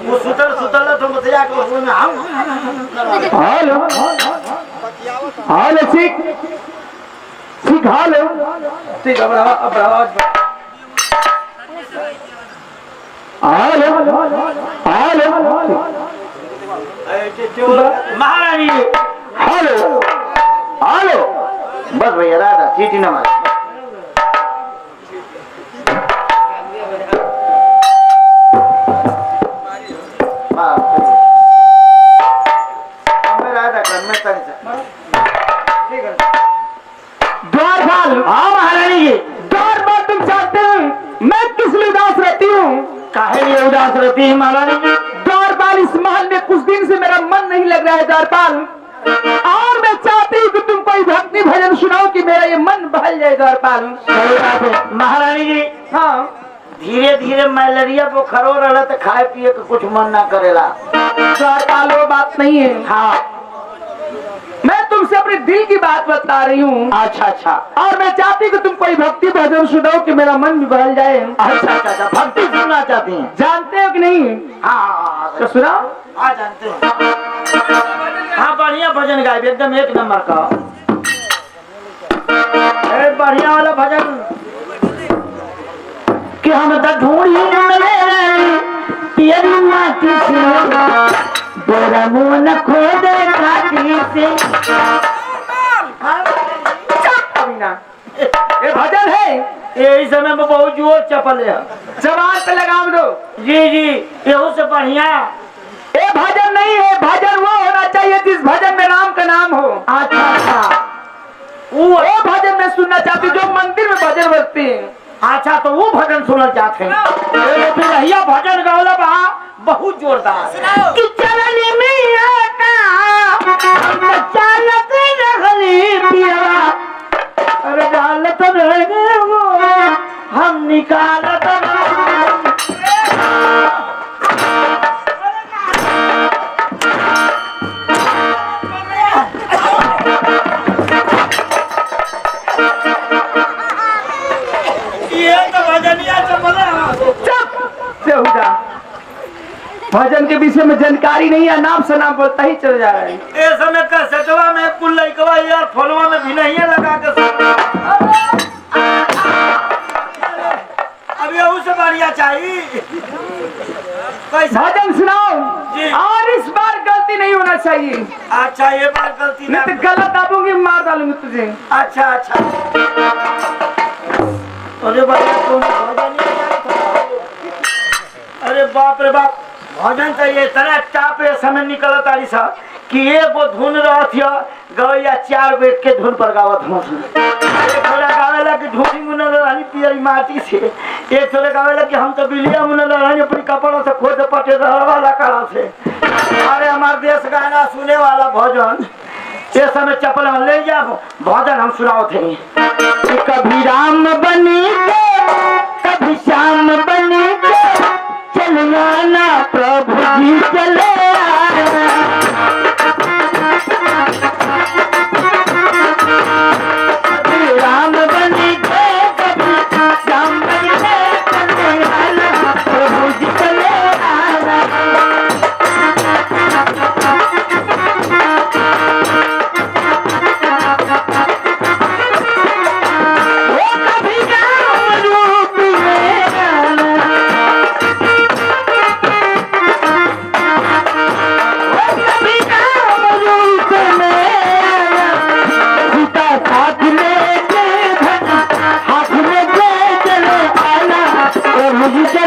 वो सुतल सुतल तो मत जा के में हम हेलो हेलो ठीक ठीक हेलो ठीक अब आवाज हेलो हेलो महारानी हेलो हेलो बस भैया राधा चीटी न मार द्वारपाल। हाँ महारानी जी। द्वारपाल तुम चाहते हो मैं किस लिए उदास रहती हूँ? काहे लिए उदास रहती है महारानी जी? द्वारपाल इस महल में कुछ दिन से मेरा मन नहीं लग रहा है द्वारपाल, और मैं चाहती हूँ कि तुम कोई भक्ति भजन सुनाओ कि मेरा ये मन बहल जाए द्वारपाल। सही बात है महारानी जी। हाँ धीरे धीरे मलेरिया बुखारो रहा तो खाए पिए के कुछ मन ना करेला द्वारपाल वो बात नहीं है। हाँ मैं तुमसे अपने दिल की बात बता रही हूँ। अच्छा अच्छा और मैं चाहती हूँ कि तुम कोई भक्ति भजन सुनाओ कि मेरा मन भी बहल जाए। अच्छा अच्छा अच्छा भक्ति सुनना चाहती हैं? जानते हो कि नहीं? हाँ तो सुनाओ। हाँ जानते हैं। हाँ बढ़िया भजन गाए एकदम एक नंबर का बढ़िया वाला भजन कि हम तो ढूंढी बोरा मुँह न खोदे खाती से ये भजन है। यही समय में बहुत जोर चपल है जवान पे लगाम दो। जी जी यहू से बढ़िया ये भजन नहीं है। भजन वो होना चाहिए जिस भजन में राम का नाम हो। अच्छा अच्छा वो भजन में सुनना चाहती जो मंदिर में भजन बजती है। अच्छा तो वो भजन सुनना चाहते हैं फिर भैया भजन गावला बा बहुत जोरदार कि चलन में आता चलत रहली पिया अरे डालत रहे वो हम निकालत भजन के विषय में जानकारी नहीं है, नाम से नाम बोलता ही चल जा रहा है। इस समय कैसेटवा में कुल लइकवा यार फोनवा में भी नहीं है लगा के अब यहू से बढ़िया चाहिए भजन सुनाओ जी। और इस बार गलती नहीं होना चाहिए। अच्छा ये बात गलती नहीं तो गलत दाबूंगी मार डालूंगी तुझे। अच्छा अच्छा अरे भैया तुम भजन नहीं जानते? अरे बाप रे बाप भजन चाहिए इतना टाप समय निकल तारी सा कि एगो धुन रहत गवैया 4 बेट के धुन पर गावत हूँ एक थोड़ा गावेला कि ढूंढी मुनल रहनी पियरी माटी से एक थोड़ा गावेला कि हम तो बिलिया मुनल रहनी अपनी कपड़ों से खोद पटे वाला कड़ा से अरे हमारे देश गाना सुने वाला भजन ये समय चपल में ले जा भजन हम सुनाओ थे कभी राम बने कभी श्याम बने चलना प्रभु जी चले कभी राम बने कभी श्याम बने प्रभु जी चले मुझे